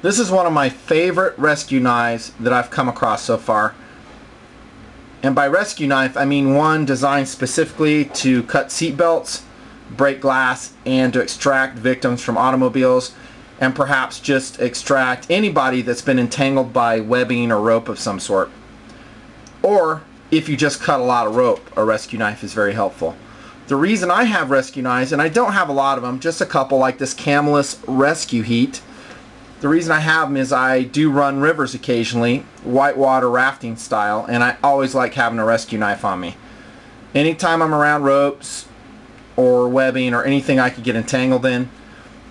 This is one of my favorite rescue knives that I've come across so far. And by rescue knife, I mean one designed specifically to cut seat belts, break glass, and to extract victims from automobiles, and perhaps just extract anybody that's been entangled by webbing or rope of some sort. Or if you just cut a lot of rope, a rescue knife is very helpful. The reason I have rescue knives, and I don't have a lot of them, just a couple like this Camillus Rescue Heat. The reason I have them is I do run rivers occasionally, whitewater rafting style, and I always like having a rescue knife on me. Anytime I'm around ropes or webbing or anything I could get entangled in,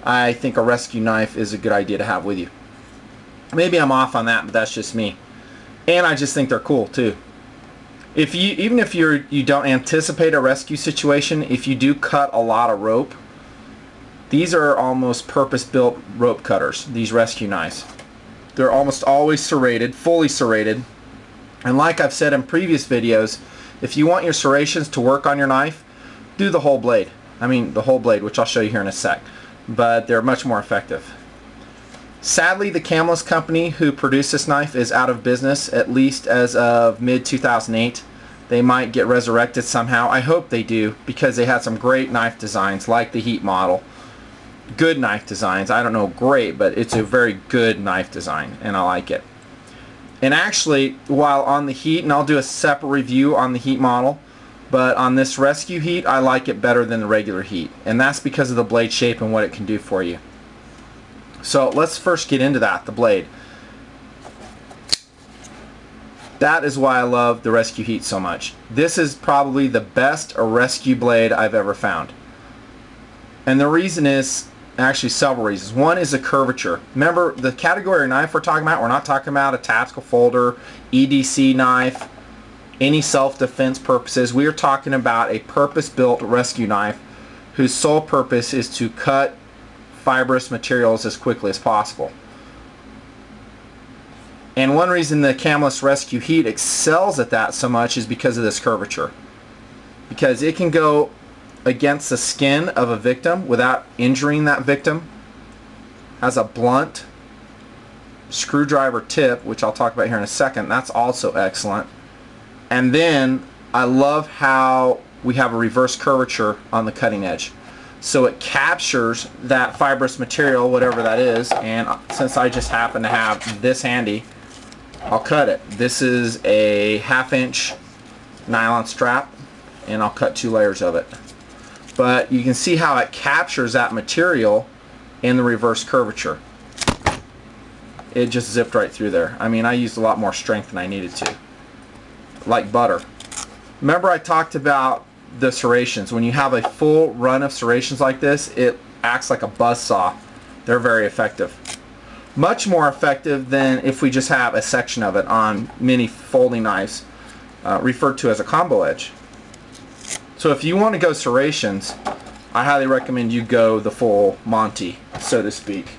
I think a rescue knife is a good idea to have with you. Maybe I'm off on that, but that's just me. And I just think they're cool too. Even if you don't anticipate a rescue situation, if you do cut a lot of rope, these are almost purpose-built rope cutters, these rescue knives. They're almost always serrated, fully serrated. And like I've said in previous videos, if you want your serrations to work on your knife, do the whole blade. I mean the whole blade, which I'll show you here in a sec. But they're much more effective. Sadly, the Camillus company who produced this knife is out of business, at least as of mid-2008. They might get resurrected somehow. I hope they do, because they had some great knife designs like the Heat model. Good knife designs. I don't know great, but it's a very good knife design and I like it. And actually, while on the Heat, and I'll do a separate review on the Heat model, but on this Rescue Heat I like it better than the regular Heat, and that's because of the blade shape and what it can do for you. So let's first get into that, the blade. That is why I love the Rescue Heat so much. This is probably the best rescue blade I've ever found. And the reason is actually several reasons. One is the curvature. Remember, the category of knife we're talking about, we're not talking about a tactical folder, EDC knife, any self-defense purposes. We are talking about a purpose-built rescue knife whose sole purpose is to cut fibrous materials as quickly as possible. And one reason the Camillus Rescue Heat excels at that so much is because of this curvature. Because it can go against the skin of a victim without injuring that victim. Has a blunt screwdriver tip, which I'll talk about here in a second. That's also excellent. And then I love how we have a reverse curvature on the cutting edge. So it captures that fibrous material, whatever that is, and since I just happen to have this handy, I'll cut it. This is a 1/2 inch nylon strap, and I'll cut 2 layers of it. But you can see how it captures that material in the reverse curvature. It just zipped right through there. I mean, I used a lot more strength than I needed to. Like butter. Remember I talked about the serrations. When you have a full run of serrations like this, it acts like a buzzsaw. They're very effective. Much more effective than if we just have a section of it on many folding knives, referred to as a combo edge. So if you want to go serrations, I highly recommend you go the full Monty, so to speak.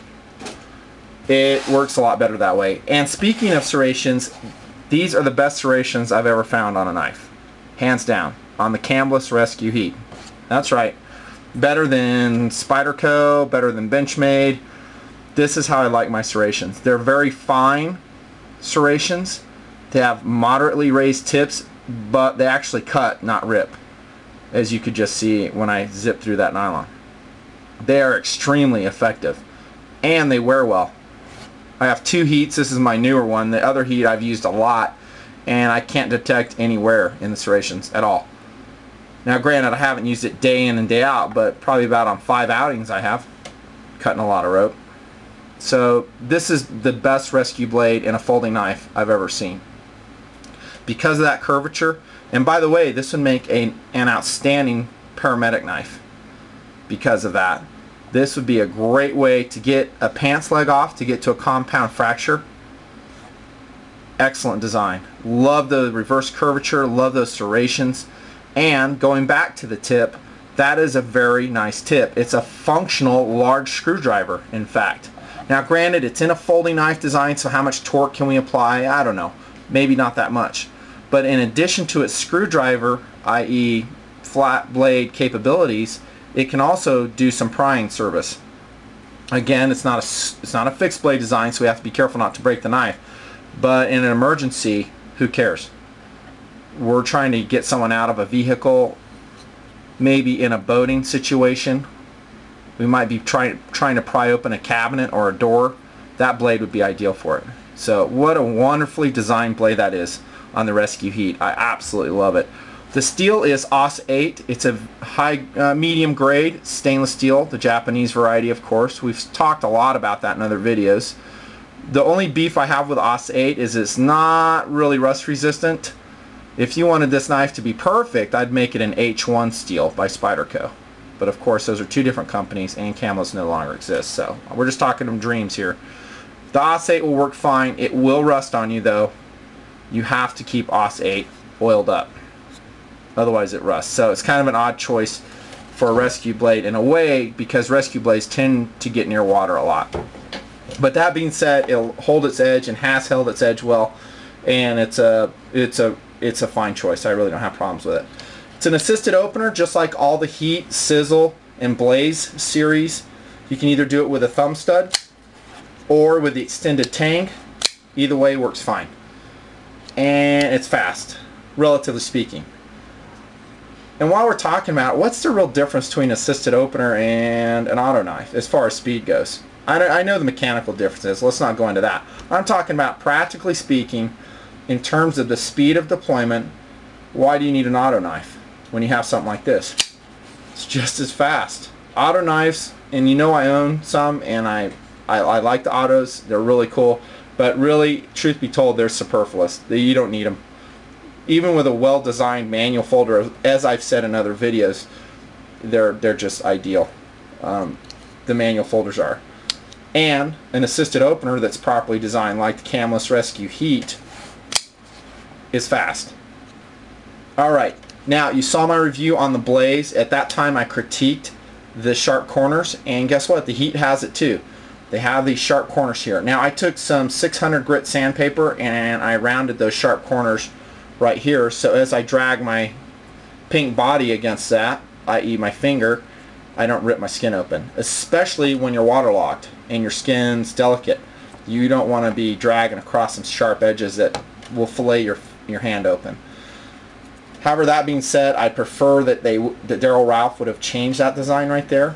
It works a lot better that way. And speaking of serrations, these are the best serrations I've ever found on a knife. Hands down. On the Camillus Rescue Heat. That's right. Better than Spyderco, better than Benchmade. This is how I like my serrations. They're very fine serrations. They have moderately raised tips, but they actually cut, not rip, as you could just see when I zip through that nylon. They are extremely effective, and they wear well. I have 2 heats. This is my newer one. The other heat I've used a lot, and I can't detect any wear in the serrations at all. Now granted, I haven't used it day in and day out, but probably about on 5 outings I have, cutting a lot of rope. So this is the best rescue blade in a folding knife I've ever seen. Because of that curvature, and by the way, this would make an outstanding paramedic knife because of that. This would be a great way to get a pants leg off, to get to a compound fracture. Excellent design. Love the reverse curvature, love those serrations. And going back to the tip, that is a very nice tip. It's a functional large screwdriver, in fact. Now granted, it's in a folding knife design, so how much torque can we apply? I don't know. Maybe not that much. But in addition to its screwdriver, i.e. flat blade capabilities, it can also do some prying service. Again, it's not a fixed blade design, so we have to be careful not to break the knife. But in an emergency, who cares? We're trying to get someone out of a vehicle, maybe in a boating situation. We might be trying to pry open a cabinet or a door. That blade would be ideal for it. So what a wonderfully designed blade that is on the Rescue Heat. I absolutely love it. The steel is AUS 8. It's a medium grade stainless steel, the Japanese variety, of course. We've talked a lot about that in other videos. The only beef I have with AUS 8 is it's not really rust resistant. If you wanted this knife to be perfect, I'd make it an H1 steel by Spyderco. But of course, those are two different companies, and Camillus no longer exists. So we're just talking them dreams here. The AUS 8 will work fine. It will rust on you, though. You have to keep AUS 8 oiled up. Otherwise it rusts. So it's kind of an odd choice for a rescue blade in a way, because rescue blades tend to get near water a lot. But that being said, it'll hold its edge and has held its edge well, and it's a fine choice. I really don't have problems with it. It's an assisted opener, just like all the Heat, Sizzle, and Blaze series. You can either do it with a thumb stud or with the extended tang. Either way works fine. And it's fast, relatively speaking. And while we're talking about what's the real difference between an assisted opener and an auto knife as far as speed goes, I know the mechanical differences. Let's not go into that. I'm talking about, practically speaking, in terms of the speed of deployment. Why do you need an auto knife when you have something like this? It's just as fast. Auto knives, and you know I own some, and I like the autos. They're really cool, but really, truth be told, they're superfluous. You don't need them. Even with a well-designed manual folder, as I've said in other videos, they're just ideal. The manual folders are. And an assisted opener that's properly designed, like the Camillus Rescue Heat, is fast. Alright, now you saw my review on the Blaze. At that time I critiqued the sharp corners, and guess what? The Heat has it too. They have these sharp corners here. Now I took some 600 grit sandpaper and I rounded those sharp corners right here, so as I drag my pink body against that, i.e. my finger, I don't rip my skin open. Especially when you're waterlogged and your skin's delicate. You don't want to be dragging across some sharp edges that will fillet your hand open. However, that being said, I prefer that Daryl Ralph would have changed that design right there.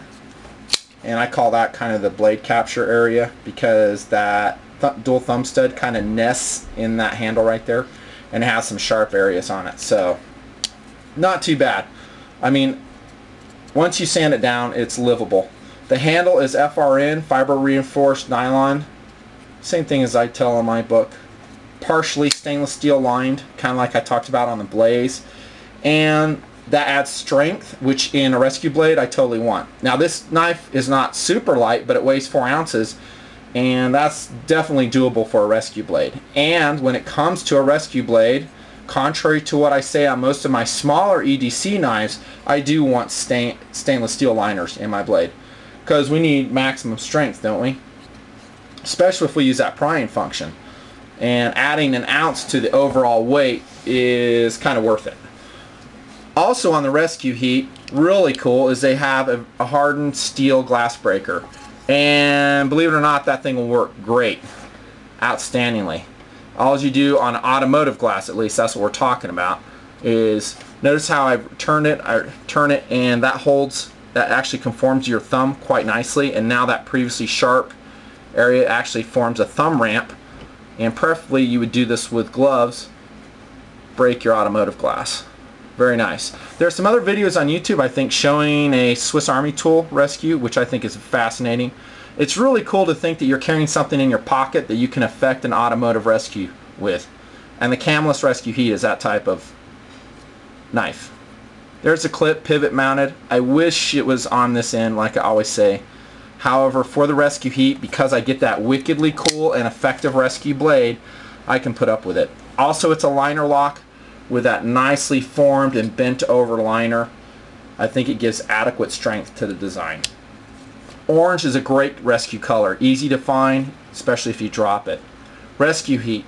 And I call that kind of the blade capture area, because that dual thumb stud kind of nests in that handle right there, and it has some sharp areas on it. So not too bad. I mean, once you sand it down, it's livable. The handle is FRN, fiber reinforced nylon, same thing as I tell in my book. Partially stainless steel lined, kind of like I talked about on the Blaze, and that adds strength, which in a rescue blade I totally want. Now this knife is not super light, but it weighs 4 ounces, and that's definitely doable for a rescue blade. And when it comes to a rescue blade, contrary to what I say on most of my smaller EDC knives, I do want stainless steel liners in my blade, because we need maximum strength, don't we? Especially if we use that prying function. And adding an ounce to the overall weight is kind of worth it. Also on the Rescue Heat, really cool, is they have a hardened steel glass breaker. And believe it or not, that thing will work great, outstandingly. All you do on automotive glass, at least that's what we're talking about, is notice how I turn it, and that holds, that actually conforms to your thumb quite nicely, and now that previously sharp area actually forms a thumb ramp, and preferably you would do this with gloves, break your automotive glass. Very nice. There's some other videos on YouTube, I think, showing a Swiss Army tool rescue, which I think is fascinating. It's really cool to think that you're carrying something in your pocket that you can effect an automotive rescue with. And the Camillus Rescue Heat is that type of knife. There's a clip, pivot mounted. I wish it was on this end, like I always say. However, for the Rescue Heat, because I get that wickedly cool and effective rescue blade, I can put up with it. Also, it's a liner lock with that nicely formed and bent over liner. I think it gives adequate strength to the design. Orange is a great rescue color, easy to find, especially if you drop it. Rescue Heat.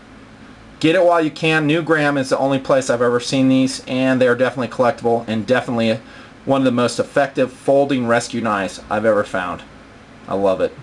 Get it while you can. New Graham is the only place I've ever seen these, and they're definitely collectible and definitely one of the most effective folding rescue knives I've ever found. I love it.